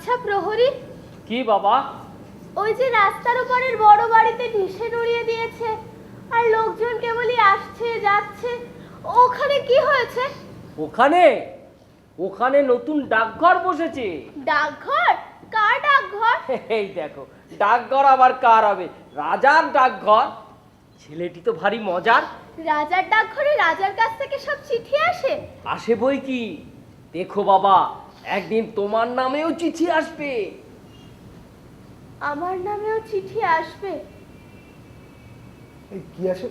আচ্ছা প্রহরী, কি বাবা? ওই যে রাস্তার উপরের বড় বাড়িতে নিষেধ উড়িয়ে দিয়েছে আর লোকজন কেবলই আসছে যাচ্ছে, ওখানে কি হয়েছে? ওখানে ওখানে নতুন ডাকঘর বসেছে। ডাকঘর? কার ডাকঘর? এই দেখো, ডাকঘর আবার কার হবে? রাজার ডাকঘর। ছেলেটি তো ভারী মজার। রাজার ডাকঘরে রাজার কাছ থেকে সব চিঠি আসে? আসে বই কি। দেখো বাবা, একদিন তোমার নামেও চিঠি আসবে। আমার নামেও চিঠি আসবে? এই কি আসে?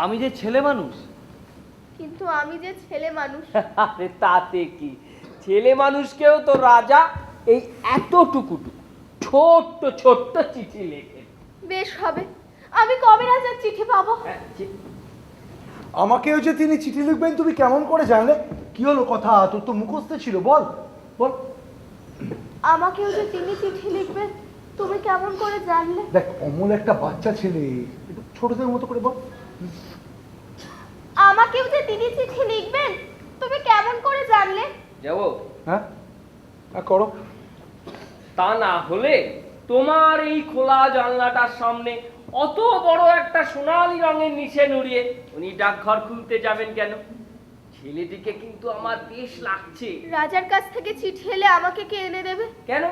আমি যে ছেলে মানুষ। কিন্তু আমি যে ছেলে মানুষ। আরে তাতে কি, ছেলে মানুষকেও তো রাজা এই এতটুকু ছোট্ট ছোট্ট চিঠি লেখে। বেশ হবে, আমি কবে রাজার চিঠি পাবো? আমাকেও যে তিনি চিঠি লিখবেন তুমি কেমন করে জানলে? কি হলো কথা? তোর তো মুখস্থ ছিল, বল বল। আমাকেও যে তিনি চিঠি লিখবেন তুমি কেমন করে জানলে? দেখ, অমল একটা বাচ্চা ছেলে, একটু ছোটদের মতো করে বল। আমাকেও যে তিনি চিঠি লিখবেন তুমি কেমন করে জানলে? যাবো? হ্যাঁ করো। তা না হলে তোমার এই খোলা জানলাটার সামনে অত বড় একটা সোনালী রঙের নিচে নুড়িয়ে উনি ডাকঘর খুলতে যাবেন কেন? ছেলেটিকে কিন্তু আমার বেশ লাগছে। রাজার কাছ থেকে চিঠি এলে আমাকে কে এনে দেবে? কেন?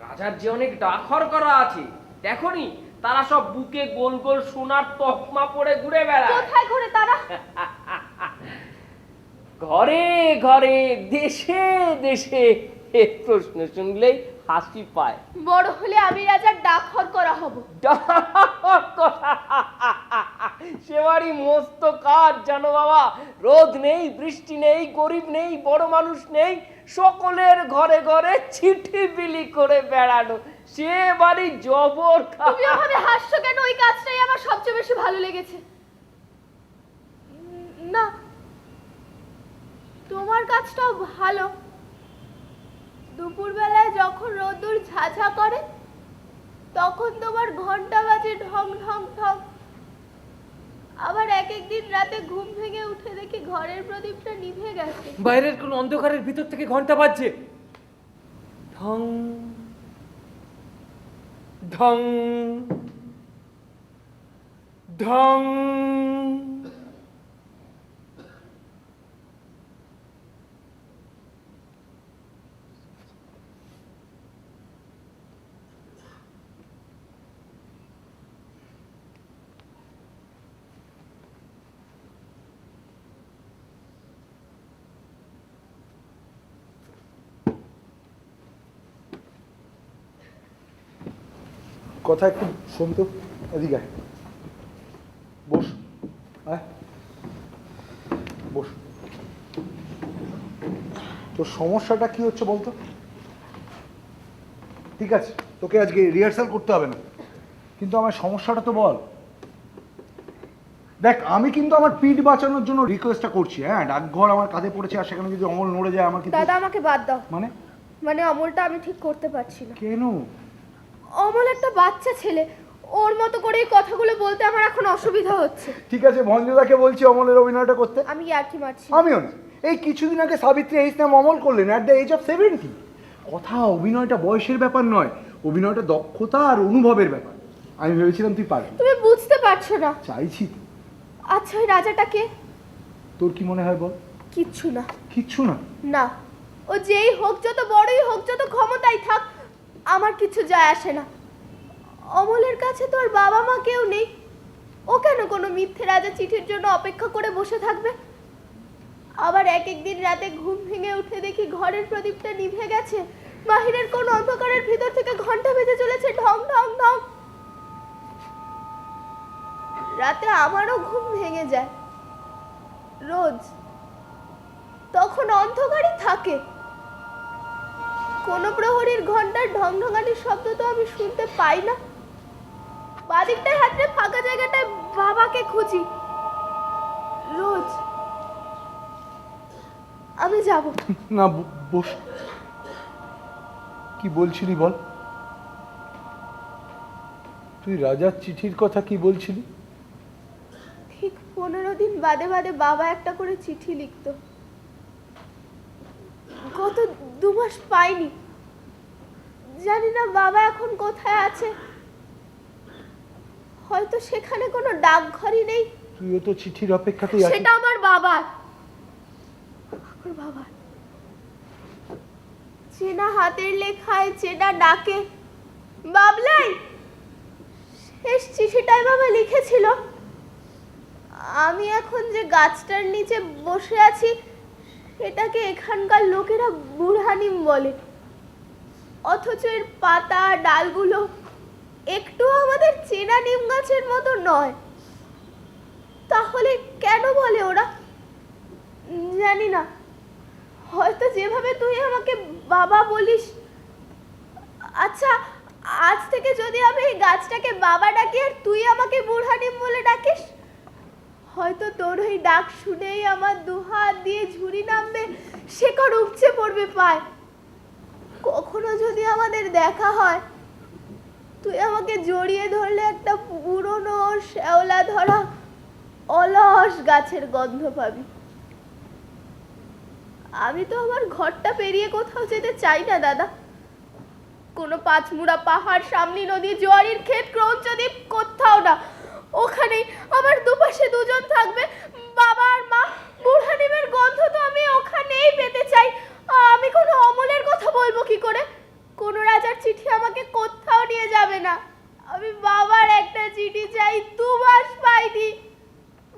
রাজার যে অনেক ডাকঘর করা আছে, দেখনি? তারা সব বুকে গোল গোল সোনার তকমা পরে ঘুরে বেড়ায়। কোথায় ঘুরে তারা? ঘরে ঘরে, দেশে দেশে। এ প্রশ্ন শুনলেই হাসি পায়। বড় হলে আমি রাজার ডাকঘর করা হব। সে বাড়ি মস্ত কাজ জানো বাবা। রোদ নেই, বৃষ্টি নেই, গরিব নেই, বড় মানুষ নেই, সকলের ঘরে ঘরে চিঠি বিলি করে বেড়ানো। সে বাড়ি জবর। তুমি ওভাবে হাসছো কেন? ওই কাজটাই আমার সবচেয়ে বেশি ভালো লেগেছে। না, তোমার কাজটাও ভালো। দুপুরবেলায় যখন রোদ্দুর ঝাঝা করে তখন তোমার ঘন্টা বাজে ঢং ঢং ঢং। আবার এক একদিন রাতে ঘুম ভেঙে উঠে দেখি ঘরের প্রদীপটা নিভে গেছে। বাইরের কোন অন্ধকারের ভিতর থেকে ঘন্টা বাজছে। ঢং ঢং ঢং। কথা একটু শোন তো, এদিকে আয়। বস, আয় বস। তোর সমস্যাটা কি হচ্ছে বলতো? ঠিক আছে, তোকে আজকে রিহার্সাল করতে হবে না, কিন্তু আমার সমস্যাটা তো বল। দেখ, আমি কিন্তু আমার পিঠ বাঁচানোর জন্য রিকোয়েস্টটা করছি। হ্যাঁ, ডাকঘর আমার কাঁধে পড়েছে, আর সেখানে যদি অমল নড়ে যায় আমার কিন্তু। দাদা আমাকে বাদ দাও। মানে অমলটা আমি ঠিক করতে পারছি না। কেন? অমল একটা বাচ্চা ছেলে, ওর মতো করে এই কথাগুলো বলতে আমার এখন অসুবিধা হচ্ছে। ঠিক আছে, ভঞ্জদাকে বলছি অমলের অভিনয়টা করতে। আমি আর কি মারছি? আমিও না। এই কিছুদিন আগে সাবিত্রী এইস নাম অমল করলেন অ্যাট দ্য এজ অফ 70। কথা, অভিনয়টা বয়সের ব্যাপার নয়, অভিনয়টা দক্ষতা আর অনুভবের ব্যাপার। আমি ভেবেছিলাম তুই পারবি। তুমি বুঝতে পারছো না। চাইছি তো। আচ্ছা, ওই রাজাটা কে? তোর কি মনে হয় বল? কিচ্ছু না। কিচ্ছু না? না, ও যেই হোক, যত বড়ই হোক, যত ক্ষমতাই থাক, আমার কিছু যায় আসে না। অমলের কাছে তো আর বাবা মা কেউ নেই, ও কেন কোনো মিথ্যে রাজা চিঠির জন্য অপেক্ষা করে বসে থাকবে? আবার এক একদিন রাতে ঘুম ভেঙে উঠে দেখি ঘরের প্রদীপটা নিভে গেছে, বাহিরের কোন অন্ধকারের ভিতর থেকে ঘন্টা বেজে চলেছে ঢং ঢং ঢং। রাতে আমারও ঘুম ভেঙে যায় রোজ, তখন অন্ধকারই থাকে। কোন প্রহরীর ঘন্টার ঢং ঢঙানির শব্দ তো আমি শুনতে পাই না। বাদিকটায় হাতে ফাঁকা জায়গাটায় বাবাকে খুঁজি রোজ। আমি যাব না, বস। কি বলছিলি বল? তুই রাজার চিঠির কথা কি বলছিলি? ঠিক 15 দিন বাদে বাদে বাবা একটা করে চিঠি লিখতো। গত 2 মাস পাইনি। জানি না বাবা এখন কোথায় আছে। হয়তো সেখানে কোনো ডাকঘরই নেই। তুইও তো চিঠির অপেক্ষাতেই আছিস। সেটা আমার বাবার। আমার বাবার চেনা হাতের লেখায়, চেনা ডাকে। বাবলাই, শেষ চিঠিটাই বাবা লিখেছিল, আমি এখন যে গাছটার নিচে বসে আছি সেটাকে এখানকার লোকেরা বুড়হানিম বলে, অথচ এর পাতা ডালগুলো একটু আমাদের চেনা নিম গাছের মতো নয়। তাহলে কেন বলে ওরা? জানি না, হয়তো যেভাবে তুই আমাকে বাবা বলিস। আচ্ছা, আজ থেকে যদি আমি এই গাছটাকে বাবা ডাকি আর তুই আমাকে বুড়হানিম বলে ডাকিস, হয়তো তোর ওই ডাক শুনেই আমার দুহাত দিয়ে ঝুড়ি নামবে, শেকড় উপচে পড়বে পায়। কখনো যদি আমাদের দেখা হয়, তুই আমাকে জড়িয়ে ধরলে একটা পুরনো শ্যাওলা ধরা অলস গাছের গন্ধ পাবি। আমি তো আমার ঘরটা পেরিয়ে কোথাও যেতে চাই না দাদা। কোনো পাঁচমুড়া পাহাড়, সামনি নদী, জোয়ারির ক্ষেত, ক্রৌঞ্চদ্বীপ, কোথাও না। ওখানেই আমার দুপাশে দুজন থাকবে, বাবা আর মা। বুড়হানিমের গন্ধ তো আমি ওখানেই পেতে চাই। আমি কোনো অমলের কথা বলবো কি করে? কোনো রাজার চিঠি আমাকে কোথাও নিয়ে যাবে না। আমি বাবার একটা চিঠি চাই, 2 মাস পাইনি।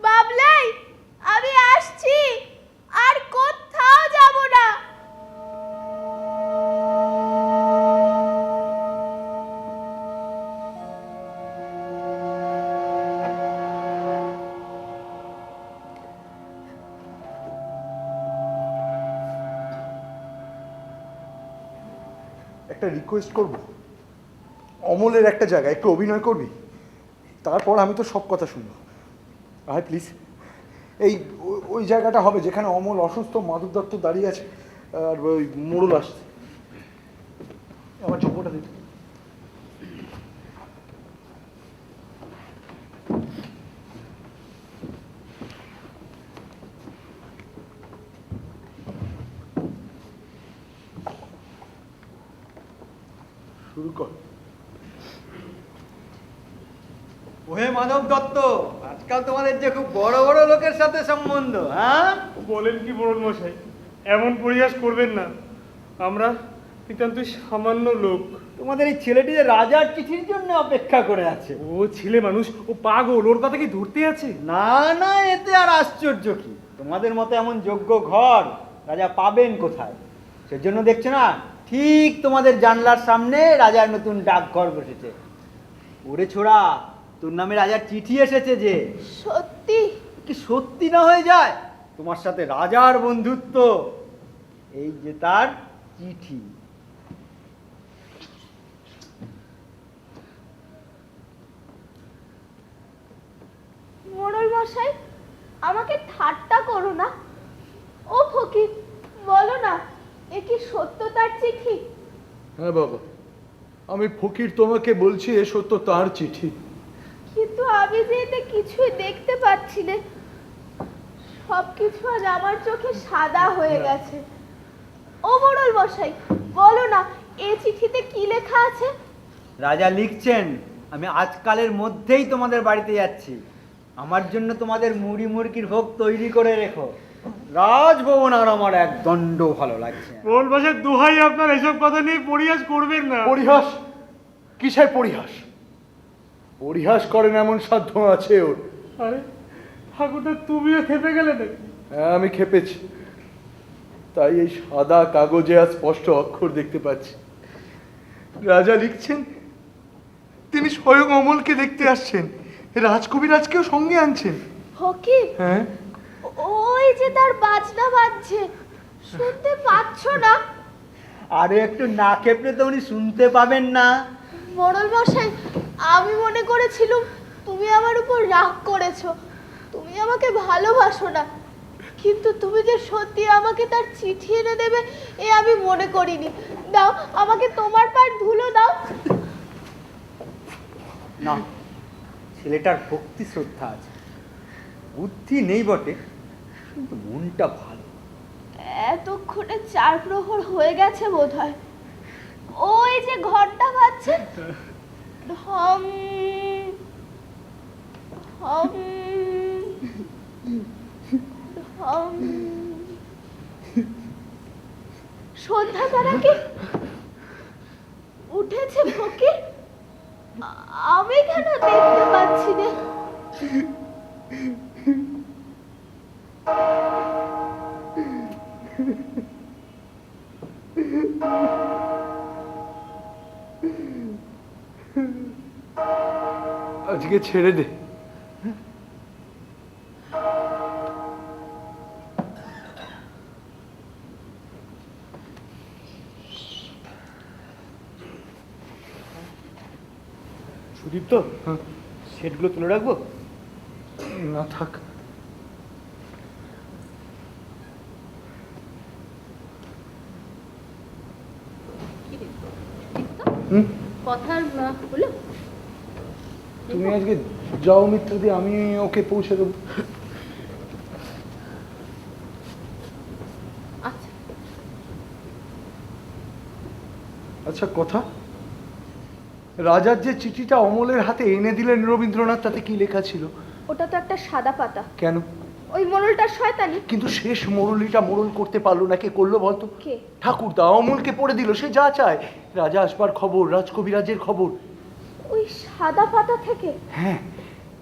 বাবলাই, আমি আসছি, আর কোথাও যাব না। একটা রিকোয়েস্ট করব, অমলের একটা জায়গায় একটু অভিনয় করবি, তারপর আমি তো সব কথা শুনবো। আয় প্লিজ। এই ওই জায়গাটা হবে যেখানে অমল অসুস্থ, মাধব দত্ত দাঁড়িয়ে আছে আর ওই মোড়ল আসছে। আমার চোখটা দিতে। শুরু কর। ওহে মাধব দত্ত, আজকাল তোমাদের যে খুব বড় বড় লোকের সাথে সম্বন্ধ। হ্যাঁ, বলেন কি বড় মশাই, এমন পরিহাস করবেন না। আমরা নিতান্তই সামান্য লোক। তোমাদের এই ছেলেটি যে রাজার চিঠির জন্য অপেক্ষা করে আছে। ও ছেলে মানুষ, ও পাগল, ওর কথা কি ধরতে আছে? না না, এতে আর আশ্চর্য কি? তোমাদের মতো এমন যোগ্য ঘর রাজা পাবেন কোথায়? সেজন্য দেখছো না, ঠিক তোমাদের জানলার সামনে রাজার নতুন ডাকঘর বসেছে। ওরে ছোড়া, তোর নামে রাজার চিঠি এসেছে যে। সত্যি? কি সত্যি না হয়ে যায়? তোমার সাথে রাজার বন্ধুত্ব, এই যে তার চিঠি। মোড়ল মশাই, আমাকে ঠাট্টা করো না। ও ফকির, বলো না, এ কি সত্য তার চিঠি? হ্যাঁ বাবা, আমি ফকির তোমাকে বলছি, এ সত্য তার চিঠি। কিন্তু আমি যে এতে কিছুই দেখতে পাচ্ছি না। সবকিছু আজ আমার চোখে সাদা হয়ে গেছে। ও মোড়ল মশাই, বলো না, এই চিঠিতে কি লেখা আছে? রাজা লিখছেন, আমি আজকালের মধ্যেই তোমাদের বাড়িতে যাচ্ছি। আমার জন্য তোমাদের মুড়ি মুরগির ভোগ তৈরি করে রেখো। রাজভবন আর আমার এক দণ্ড ভালো লাগছে। বল বাসার দোহাই, আপনার এসব কথা নিয়ে পরিহাস করবেন না। পরিহাস? কিসের পরিহাস? পরিহাস করেন এমন সাধ্য আছে ওর? আরে ঠাকুরটা, তুমিও খেপে গেলে নাকি? হ্যাঁ, আমি খেপেছি। তাই এই সাদা কাগজে আজ স্পষ্ট অক্ষর দেখতে পাচ্ছি। রাজা লিখছেন তিনি স্বয়ং অমলকে দেখতে আসছেন, রাজকবিরাজকেও সঙ্গে আনছেন। ফকির, হ্যাঁ, ওই যে তার বাজনা বাজছে, শুনতে পাচ্ছ না? আরে একটু না খেপলে তো উনি শুনতে পাবেন না। মোড়ল মশাই, আমি মনে করেছিলাম তুমি আমার উপর রাগ করেছো, তুমি আমাকে ভালোবাসো না। কিন্তু তুমি যে সত্যি আমাকে তার চিঠি এনে দেবে, এ আমি মনে করিনি। দাও আমাকে তোমার পায়ের ধুলো দাও। না, ছেলেটার ভক্তি শ্রদ্ধা আছে, বুদ্ধি নেই বটে, কিন্তু মনটা ভালো। এতক্ষণে 4 প্রহর হয়ে গেছে বোধহয়। ওই যে ঘন্টা বাজছে, ঢং ঢং ঢং। সন্ধ্যা তারা কি উঠেছে ফকির? আমি কেন দেখতে পাচ্ছি না? আজকে ছেড়ে দে। সুদীপ্ত, সেটগুলো তুলে রাখবো? না থাক। কথা হলো? তুমি আজকে যাও মিত্রদি, আমি ওকে পৌঁছে দেবো। আচ্ছা আচ্ছা, কথা, রাজার যে চিঠিটা অমলের হাতে এনে দিলেন রবীন্দ্রনাথ, তাতে কি লেখা ছিল? ওটা তো একটা সাদা পাতা। কেন? ওই মোড়লটা শয়তানি। কিন্তু শেষ মোড়লিটা মোড়ল করতে পারলো না, কে করলো বলতো? কে? ঠাকুরদা অমলকে পড়ে দিল। সে যা চায়, রাজা আসবার খবর, রাজকবিরাজের খবর। ওই সাদা পাতা থেকে? হ্যাঁ,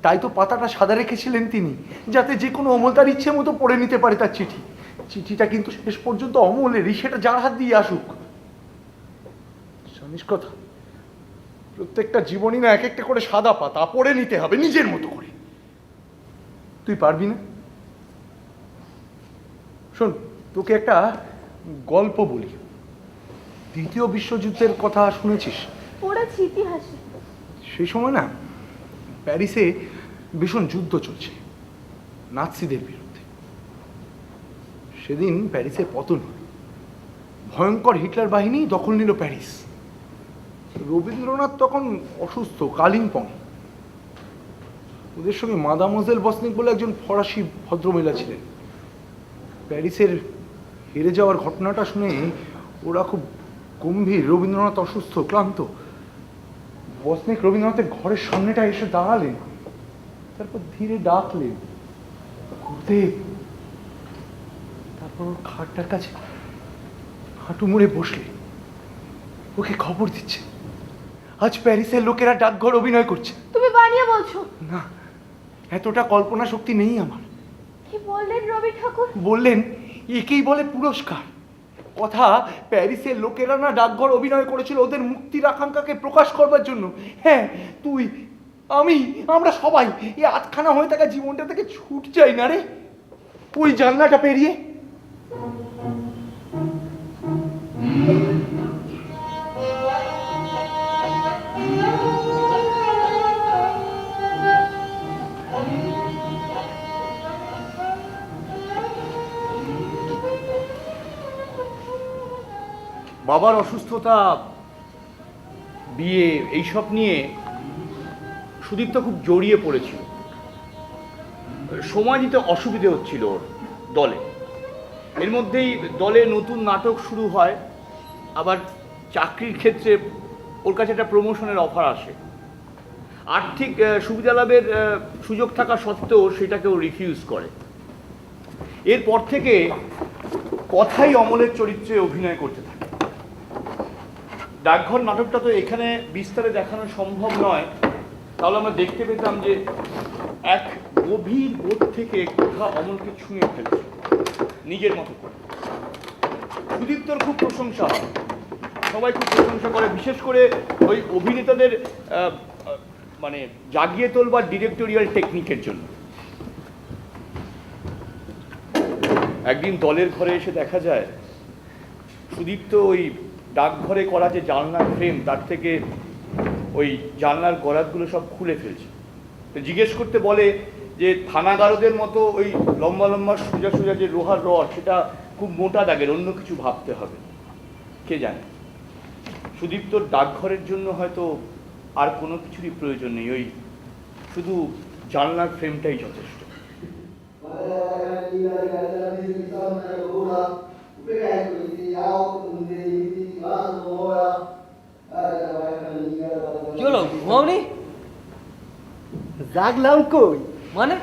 তাই তো পাতাটা সাদা রেখেছিলেন তিনি, যাতে যে কোনো অমল তার ইচ্ছে মতো পড়ে নিতে পারে তার চিঠি। চিঠিটা কিন্তু শেষ পর্যন্ত অমলেরই, সেটা যার হাত দিয়ে আসুক। জানিস কথা, প্রত্যেকটা জীবনই না এক একটা করে সাদা পাতা পড়ে নিতে হবে নিজের মতো করে। তুই পারবি না? শোন, তোকে একটা গল্প বলি। দ্বিতীয় বিশ্বযুদ্ধের কথা শুনেছিস? পড়েছি ইতিহাসে। সেই সময় না প্যারিসে ভীষণ যুদ্ধ চলছে নাৎসিদের বিরুদ্ধে। সেদিন প্যারিসের পতন হল, ভয়ঙ্কর হিটলার বাহিনী দখল নিল প্যারিস। রবীন্দ্রনাথ তখন অসুস্থ, কালিম্পংয়ে। ওদের সঙ্গে মাদামোজেল বসনিক বলে একজন ফরাসি ভদ্রমহিলা ছিলেন। প্যারিসের হেরে যাওয়ার ঘটনাটা শুনে ওরা খুব গম্ভীর। রবীন্দ্রনাথ অসুস্থ, ক্লান্ত। বসনিক রবীন্দ্রনাথের ঘরের সামনেটা এসে দাঁড়ালেন, তারপর ধীরে ডাকলেন, গুরুদেব। তারপর ওর খাটটার কাছে হাঁটু মুড়ে বসলেন, ওকে খবর দিচ্ছে আজ প্যারিসের লোকেরা ডাকঘর অভিনয় করছে। তুমি বানিয়ে বলছো? না, এতটা কল্পনা শক্তি নেই আমার। কি বললেন রবি ঠাকুর? বললেন একেই বলে পুরস্কার। কথা, প্যারিসের লোকেরা না ডাকঘর অভিনয় করেছিল ওদের মুক্তির আকাঙ্ক্ষাকে প্রকাশ করবার জন্য। হ্যাঁ, তুই, আমি, আমরা সবাই এই আটখানা হয়ে থাকা জীবনটা থেকে ছুট চাই না রে, ওই জানলাটা পেরিয়ে। বাবার অসুস্থতা, বিয়ে, এইসব নিয়ে সুদীপ্ত খুব জড়িয়ে পড়েছিল। সময় দিতে অসুবিধে হচ্ছিল ওর দলে। এর মধ্যেই দলে নতুন নাটক শুরু হয়, আবার চাকরির ক্ষেত্রে ওর কাছে একটা প্রমোশনের অফার আসে। আর্থিক সুবিধা লাভের সুযোগ থাকা সত্ত্বেও সেটাকে ও রিফিউজ করে। এরপর থেকে কথাই অমলের চরিত্রে অভিনয় করতে থাকে। ডাকঘর নাটকটা তো এখানে বিস্তারে দেখানো সম্ভব নয়, তাহলে আমরা দেখতে পেতাম যে এক গভীর বোধ থেকে কথা অমলকে ছুঁয়ে ফেলছে নিজের মতো করে। সুদীপ্তর খুব প্রশংসা হয়, সবাই খুব প্রশংসা করে, বিশেষ করে ওই অভিনেতাদের মানে জাগিয়ে তোলবার ডিরেক্টোরিয়াল টেকনিকের জন্য। একদিন দলের ঘরে এসে দেখা যায় সুদীপ্ত ওই ডাকঘরে করা যে জানলার ফ্রেম, তার থেকে ওই জানলার গরাদগুলো সব খুলে ফেলছে। তো জিজ্ঞেস করতে বলে যে থানাগারদের মতো ওই লম্বা লম্বা সোজা সোজা যে লোহার রড, সেটা খুব মোটা দাগের, অন্য কিছু ভাবতে হবে। কে জানে, সুদীপ্তর ডাকঘরের জন্য হয়তো আর কোনো কিছুরই প্রয়োজন নেই, ওই শুধু জানলার ফ্রেমটাই যথেষ্ট। ঘুমাওনি? জাগলাম কই? মানে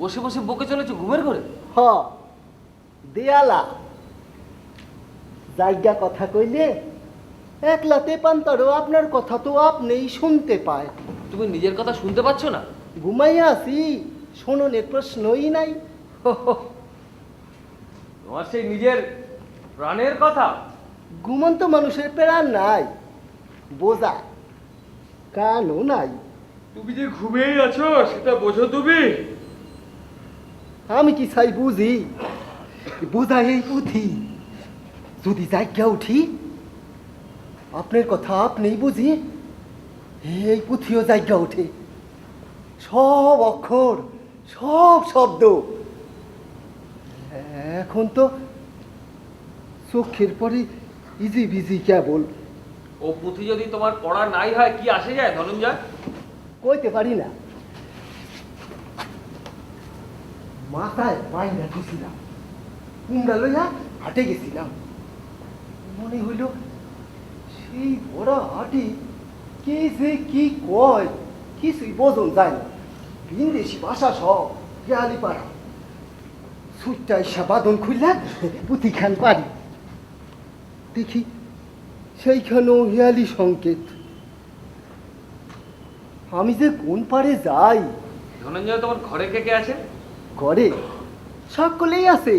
বসে বসে বকে চলেছো ঘুমের ঘরে? হ, দেয়ালা জায়গা কথা কইলে একলাতে পান্তারও আপনার কথা তো আপনিই শুনতে পায়। তুমি নিজের কথা শুনতে পাচ্ছ না? ঘুমাইয়া আছি, শোননের প্রশ্নই নাই। তোমার সেই নিজের প্রাণের কথা? ঘুমন্ত মানুষের প্রাণ নাই, বোঝা কানও নাই। তুমি যে ঘুমিয়েই আছো সেটা বোঝো তুমি? আমি কি চাই বুঝি? বোঝা এই পুঁথি। যদি জায়গা উঠি, আপনার কথা আপনিই বুঝি, এই পুঁথিও জায়গা উঠে। সব অক্ষর, সব শব্দ। এখন তো চোখের পরে ইজি বিজি কেবল। ও পুঁথি যদি তোমার পড়া নাই হয় কি আসে যায় ধনঞ্জয়? কইতে পারি না। মাথায় বাইনা দিছিলাম, কুমড়া লইয়া হাটে গেছিলাম। মনে হইল সেই বড় হাটে কে যে কি কয় কিছুই বোঝন যায় না। বিন্দেশি ভাষা সব গেয়ালি পাড়া। সুইটটা এসা বাদন খুললা পুঁথি খান পারি। দেখি সেইখানেও হেয়ালি সংকেত। আমি যে কোন পারে যাই। ধনঞ্জয়, তোমার ঘরে কে কে আছে? ঘরে সকলেই আছে।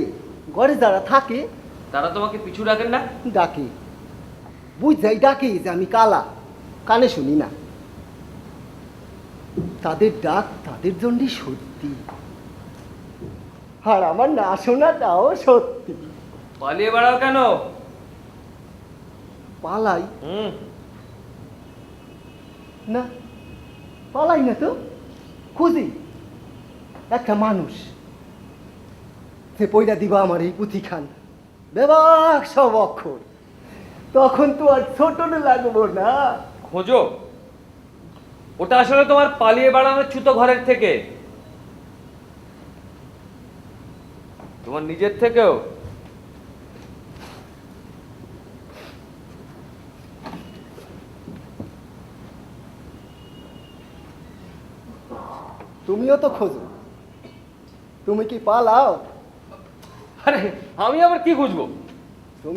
ঘরে যারা থাকে তারা তোমাকে পিছু ডাকেন না? ডাকে, বুঝাই ডাকে যে আমি কালা, কানে শুনি না। তাদের ডাক তাদের জন্যই সত্যি, আর আমার না শোনাটাও সত্যি। পালিয়ে বেড়াও কেন? পালাই না, পালাই না তো, খুঁজি একটা মানুষ সে পয়লা দিবা আমার এই পুঁথি খান, বেবাক সব অক্ষর। তখন তো আর ছোট লাগবো না। খোঁজো, ওটা আসলে তোমার পালিয়ে বেড়ানোর ছুতো ঘরের থেকে, তোমার নিজের থেকেও। তুমিও তো খোঁজো, তুমি কি পালাও? আরে আমি আবার কি খুঁজবো?